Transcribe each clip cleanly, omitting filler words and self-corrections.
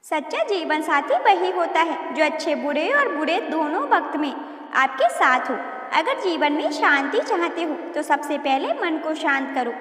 सच्चा जीवन साथी वही होता है जो अच्छे बुरे और बुरे दोनों वक्त में आपके साथ हो। अगर जीवन में शांति चाहते हो तो सबसे पहले मन को शांत करो।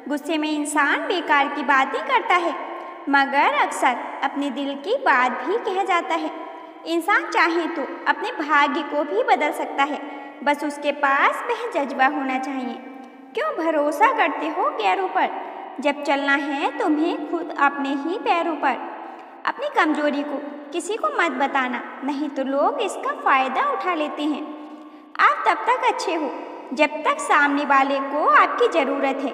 गुस्से में इंसान बेकार की बातें करता है, मगर अक्सर अपने दिल की बात भी कह जाता है। इंसान चाहे तो अपने भाग्य को भी बदल सकता है, बस उसके पास वह जज्बा होना चाहिए। क्यों भरोसा करते हो गैरों पर, जब चलना है तुम्हें खुद अपने ही पैरों पर। अपनी कमजोरी को किसी को मत बताना, नहीं तो लोग इसका फ़ायदा उठा लेते हैं। आप तब तक अच्छे हो जब तक सामने वाले को आपकी ज़रूरत है।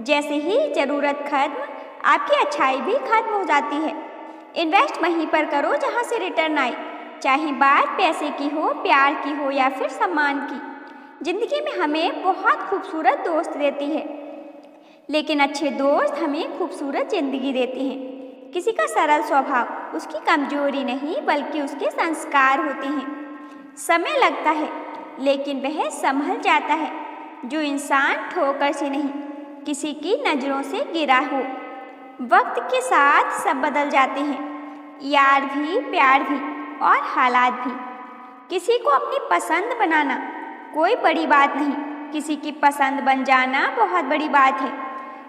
जैसे ही ज़रूरत खत्म, आपकी अच्छाई भी खत्म हो जाती है। इन्वेस्ट वहीं पर करो जहाँ से रिटर्न आए, चाहे बात पैसे की हो, प्यार की हो या फिर सम्मान की। ज़िंदगी में हमें बहुत खूबसूरत दोस्त देती है, लेकिन अच्छे दोस्त हमें खूबसूरत ज़िंदगी देते हैं। किसी का सरल स्वभाव उसकी कमजोरी नहीं बल्कि उसके संस्कार होते हैं। समय लगता है लेकिन वह संभल जाता है। जो इंसान ठोकर से नहीं, किसी की नज़रों से गिरा हो। वक्त के साथ सब बदल जाते हैं, यार भी, प्यार भी और हालात भी। किसी को अपनी पसंद बनाना कोई बड़ी बात नहीं, किसी की पसंद बन जाना बहुत बड़ी बात है।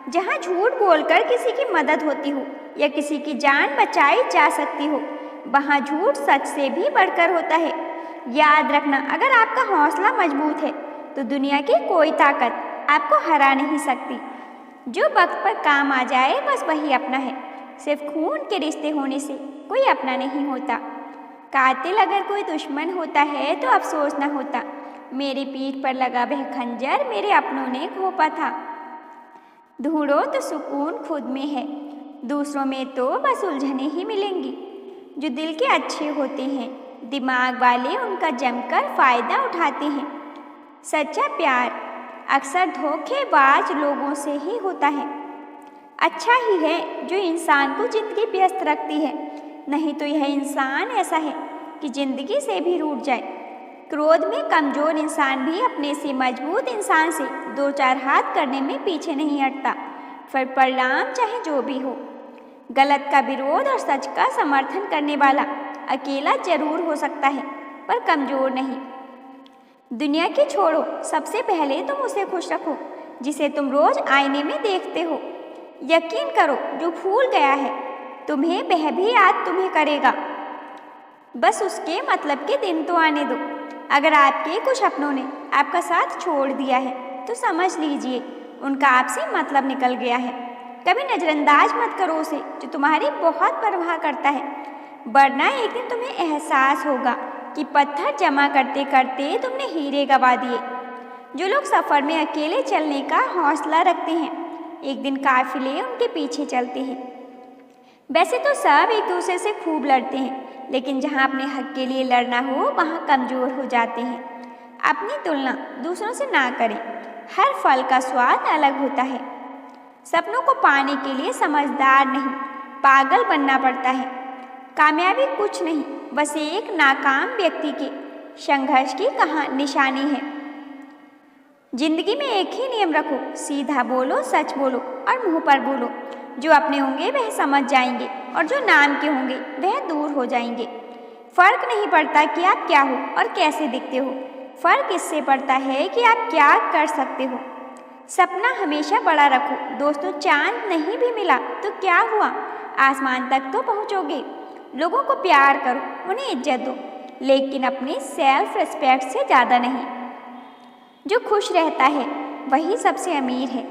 जहाँ झूठ बोलकर किसी की मदद होती हो या किसी की जान बचाई जा सकती हो, वहाँ झूठ सच से भी बढ़कर होता है। याद रखना, अगर आपका हौसला मजबूत है तो दुनिया की कोई ताकत आपको हरा नहीं सकती। जो वक्त पर काम आ जाए बस वही अपना है। सिर्फ खून के रिश्ते होने से कोई अपना नहीं होता। कातिल अगर कोई दुश्मन होता है तो अफसोस न होता, मेरी पीठ पर लगा वह खंजर मेरे अपनों ने घोंपा था। ढूंढो तो सुकून खुद में है, दूसरों में तो बस उलझने ही मिलेंगी। जो दिल के अच्छे होते हैं, दिमाग वाले उनका जमकर फ़ायदा उठाते हैं। सच्चा प्यार अक्सर धोखेबाज लोगों से ही होता है। अच्छा ही है जो इंसान को ज़िंदगी व्यस्त रखती है, नहीं तो यह इंसान ऐसा है कि ज़िंदगी से भी रूठ जाए। क्रोध में कमज़ोर इंसान भी अपने से मजबूत इंसान से दो चार हाथ करने में पीछे नहीं हटता, फिर परिणाम चाहे जो भी हो। गलत का विरोध और सच का समर्थन करने वाला अकेला जरूर हो सकता है, पर कमज़ोर नहीं। दुनिया की छोड़ो, सबसे पहले तुम उसे खुश रखो जिसे तुम रोज़ आईने में देखते हो। यकीन करो, जो भूल गया है तुम्हें वह भी याद तुम्हें करेगा। बस उसके मतलब के दिन तो आने दो। अगर आपके कुछ अपनों ने आपका साथ छोड़ दिया है तो समझ लीजिए उनका आपसे मतलब निकल गया है। कभी नज़रअंदाज मत करो उसे जो तुम्हारी बहुत परवाह करता है, वरना एक दिन तुम्हें एहसास होगा कि पत्थर जमा करते करते तुमने हीरे गंवा दिए। जो लोग सफ़र में अकेले चलने का हौसला रखते हैं, एक दिन काफिले उनके पीछे चलते हैं। वैसे तो सब एक दूसरे से खूब लड़ते हैं, लेकिन जहाँ अपने हक के लिए लड़ना हो वहाँ कमज़ोर हो जाते हैं। अपनी तुलना दूसरों से ना करें, हर फल का स्वाद अलग होता है। सपनों को पाने के लिए समझदार नहीं, पागल बनना पड़ता है। कामयाबी कुछ नहीं, बस एक नाकाम व्यक्ति के संघर्ष की निशानी है। जिंदगी में एक ही नियम रखो, सीधा बोलो, सच बोलो और मुंह पर बोलो। जो अपने होंगे वह समझ जाएंगे और जो नाम के होंगे वह दूर हो जाएंगे। फर्क नहीं पड़ता कि आप क्या हो और कैसे दिखते हो, फर्क इससे पड़ता है कि आप क्या कर सकते हो। सपना हमेशा बड़ा रखो। दोस्तों, चांद नहीं भी मिला तो क्या हुआ, आसमान तक तो पहुंचोगे। लोगों को प्यार करो, उन्हें इज्जत दो, लेकिन अपने सेल्फ रिस्पेक्ट से ज़्यादा नहीं। जो खुश रहता है वही सबसे अमीर है,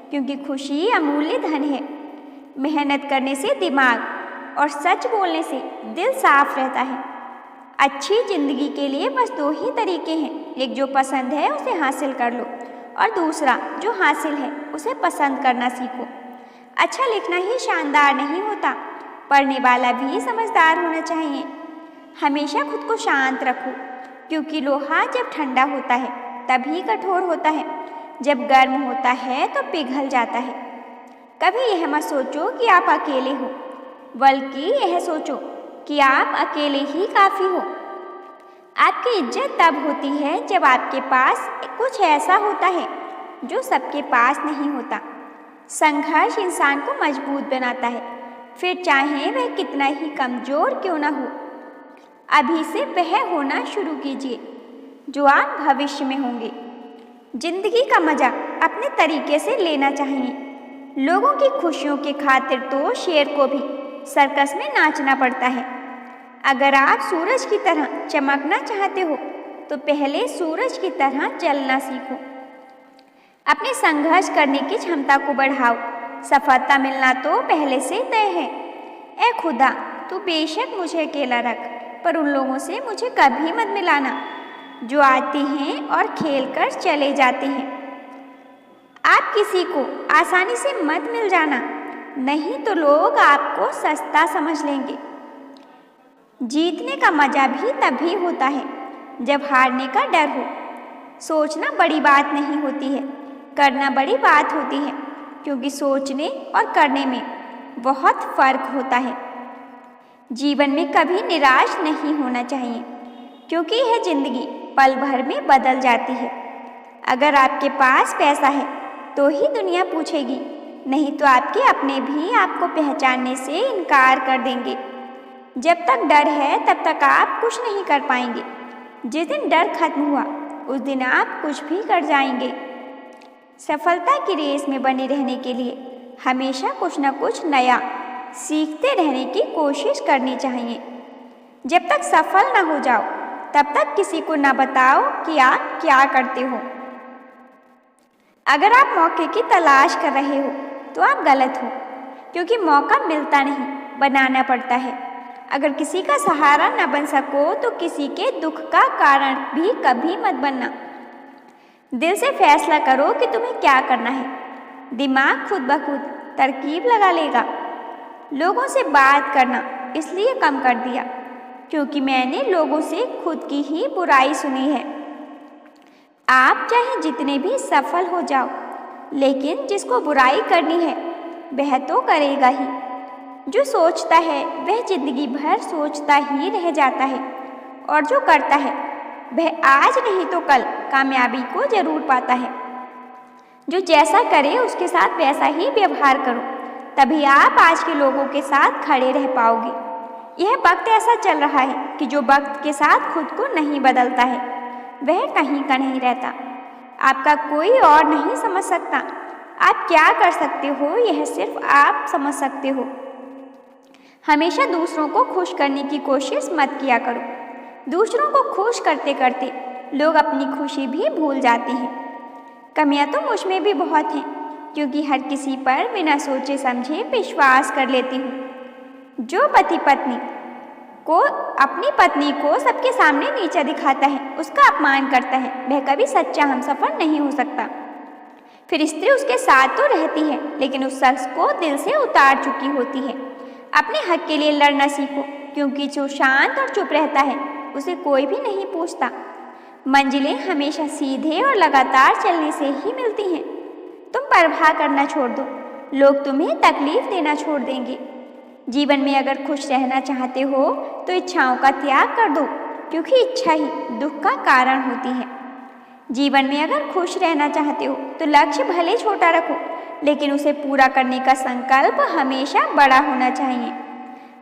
क्योंकि खुशी अमूल्य धन है। मेहनत करने से दिमाग और सच बोलने से दिल साफ रहता है। अच्छी जिंदगी के लिए बस दो ही तरीके हैं, एक जो पसंद है उसे हासिल कर लो और दूसरा जो हासिल है उसे पसंद करना सीखो। अच्छा लिखना ही शानदार नहीं होता, पढ़ने वाला भी समझदार होना चाहिए। हमेशा खुद को शांत रखो, क्योंकि लोहा जब ठंडा होता है तभी कठोर होता है, जब गर्म होता है तो पिघल जाता है। कभी यह मत सोचो कि आप अकेले हो, बल्कि यह सोचो कि आप अकेले ही काफ़ी हो। आपकी इज्जत तब होती है जब आपके पास कुछ ऐसा होता है जो सबके पास नहीं होता। संघर्ष इंसान को मजबूत बनाता है, फिर चाहे वह कितना ही कमज़ोर क्यों ना हो। अभी से वह होना शुरू कीजिए जो आप भविष्य में होंगे। जिंदगी का मज़ा अपने तरीके से लेना चाहिए। लोगों की खुशियों की खातिर तो शेर को भी सर्कस में नाचना पड़ता है। अगर आप सूरज की तरह चमकना चाहते हो तो पहले सूरज की तरह जलना सीखो। अपने संघर्ष करने की क्षमता को बढ़ाओ। सफलता मिलना तो पहले से तय है। ए खुदा, तू बेशक मुझे अकेला रख, पर उन लोगों से मुझे कभी मत मिलाना जो आते हैं और खेल कर चले जाते हैं। आप किसी को आसानी से मत मिल जाना, नहीं तो लोग आपको सस्ता समझ लेंगे। जीतने का मज़ा भी तभी होता है जब हारने का डर हो। सोचना बड़ी बात नहीं होती है, करना बड़ी बात होती है, क्योंकि सोचने और करने में बहुत फर्क होता है। जीवन में कभी निराश नहीं होना चाहिए, क्योंकि यह जिंदगी पल भर में बदल जाती है। अगर आपके पास पैसा है तो ही दुनिया पूछेगी, नहीं तो आपके अपने भी आपको पहचानने से इनकार कर देंगे। जब तक डर है तब तक आप कुछ नहीं कर पाएंगे। जिस दिन डर खत्म हुआ उस दिन आप कुछ भी कर जाएंगे। सफलता की रेस में बने रहने के लिए हमेशा कुछ न कुछ नया सीखते रहने की कोशिश करनी चाहिए। जब तक सफल न हो जाओ तब तक किसी को न बताओ कि आप क्या करते हो। अगर आप मौके की तलाश कर रहे हो तो आप गलत हो, क्योंकि मौका मिलता नहीं, बनाना पड़ता है। अगर किसी का सहारा न बन सको तो किसी के दुख का कारण भी कभी मत बनना। दिल से फैसला करो कि तुम्हें क्या करना है। दिमाग खुद ब खुद तरकीब लगा लेगा। लोगों से बात करना इसलिए कम कर दिया क्योंकि मैंने लोगों से खुद की ही बुराई सुनी है। आप चाहे जितने भी सफल हो जाओ, लेकिन जिसको बुराई करनी है वह तो करेगा ही। जो सोचता है वह जिंदगी भर सोचता ही रह जाता है, और जो करता है वह आज नहीं तो कल कामयाबी को जरूर पाता है। जो जैसा करे उसके साथ वैसा ही व्यवहार करो, तभी आप आज के लोगों के साथ खड़े रह पाओगे। यह वक्त ऐसा चल रहा है कि जो वक्त के साथ खुद को नहीं बदलता है वह कहीं का नहीं रहता। आपका कोई और नहीं समझ सकता। आप क्या कर सकते हो यह सिर्फ आप समझ सकते हो। हमेशा दूसरों को खुश करने की कोशिश मत किया करो। दूसरों को खुश करते करते लोग अपनी खुशी भी भूल जाते हैं। कमियां तो मुझ में भी बहुत हैं, क्योंकि हर किसी पर बिना सोचे समझे विश्वास कर लेती हूँ। जो पति पत्नी को अपनी पत्नी को सबके सामने नीचा दिखाता है, उसका अपमान करता है, वह कभी सच्चा हमसफर नहीं हो सकता। फिर स्त्री उसके साथ तो रहती है, लेकिन उस शख्स को दिल से उतार चुकी होती है। अपने हक के लिए लड़ना सीखो, क्योंकि जो शांत और चुप रहता है उसे कोई भी नहीं पूछता। मंजिलें हमेशा सीधे और लगातार चलने से ही मिलती हैं। तुम परवाह करना छोड़ दो, लोग तुम्हें तकलीफ देना छोड़ देंगे। जीवन में अगर खुश रहना चाहते हो तो इच्छाओं का त्याग कर दो, क्योंकि इच्छा ही दुख का कारण होती है। जीवन में अगर खुश रहना चाहते हो तो लक्ष्य भले छोटा रखो, लेकिन उसे पूरा करने का संकल्प हमेशा बड़ा होना चाहिए।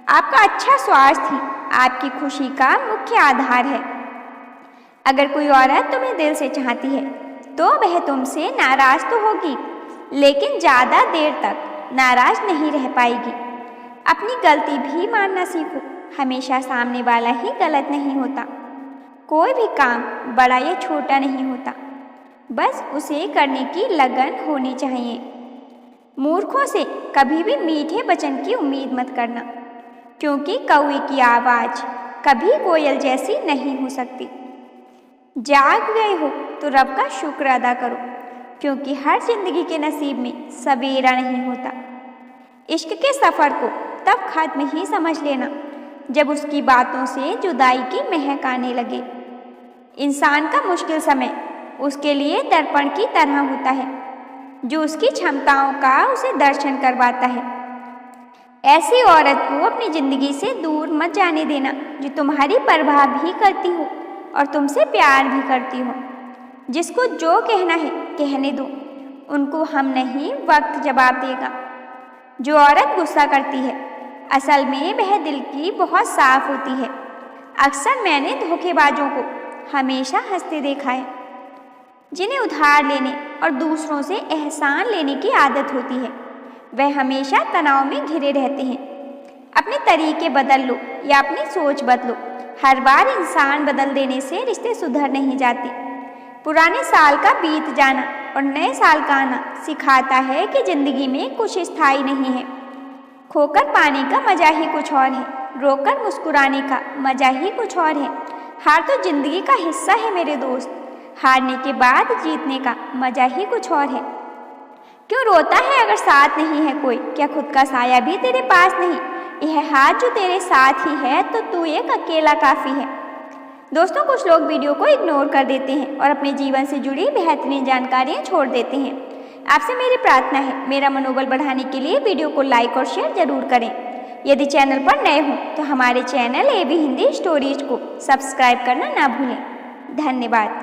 आपका अच्छा स्वास्थ्य ही आपकी खुशी का मुख्य आधार है। अगर कोई औरत तुम्हें दिल से चाहती है तो वह तुमसे नाराज तो होगी, लेकिन ज़्यादा देर तक नाराज नहीं रह पाएगी। अपनी गलती भी मानना सीखो। हमेशा सामने वाला ही गलत नहीं होता। कोई भी काम बड़ा या छोटा नहीं होता, बस उसे करने की लगन होनी चाहिए। मूर्खों से कभी भी मीठे वचन की उम्मीद मत करना, क्योंकि कौवे की आवाज़ कभी कोयल जैसी नहीं हो सकती। जाग गए हो तो रब का शुक्र अदा करो, क्योंकि हर जिंदगी के नसीब में सवेरा नहीं होता। इश्क के सफ़र को तब खत्म ही समझ लेना जब उसकी बातों से जुदाई की महक आने लगे। इंसान का मुश्किल समय उसके लिए दर्पण की तरह होता है, जो उसकी क्षमताओं का उसे दर्शन करवाता है। ऐसी औरत को अपनी ज़िंदगी से दूर मत जाने देना, जो तुम्हारी परवाह भी करती हो और तुमसे प्यार भी करती हो। जिसको जो कहना है कहने दो, उनको हम नहीं वक्त जवाब देगा। जो औरत गुस्सा करती है असल में वह दिल की बहुत साफ होती है। अक्सर मैंने धोखेबाजों को हमेशा हंसते देखा है, जिन्हें उधार लेने और दूसरों से एहसान लेने की आदत होती है। वह हमेशा तनाव में घिरे रहते हैं। अपने तरीके बदल लो या अपनी सोच बदलो, हर बार इंसान बदल देने से रिश्ते सुधर नहीं जाते। पुराने साल का बीत जाना और नए साल का आना सिखाता है कि जिंदगी में कुछ स्थायी नहीं है। खोकर पाने का मजा ही कुछ और है, रोकर मुस्कुराने का मजा ही कुछ और है। हार तो जिंदगी का हिस्सा है मेरे दोस्त, हारने के बाद जीतने का मजा ही कुछ और है। क्यों रोता है अगर साथ नहीं है कोई? क्या खुद का साया भी तेरे पास नहीं? यह हाथ जो तेरे साथ ही है तो तू एक अकेला काफ़ी है। दोस्तों, कुछ लोग वीडियो को इग्नोर कर देते हैं और अपने जीवन से जुड़ी बेहतरीन जानकारियाँ छोड़ देते हैं। आपसे मेरी प्रार्थना है, मेरा मनोबल बढ़ाने के लिए वीडियो को लाइक और शेयर जरूर करें। यदि चैनल पर नए हों तो हमारे चैनल AB हिंदी स्टोरीज को सब्सक्राइब करना ना भूलें। धन्यवाद।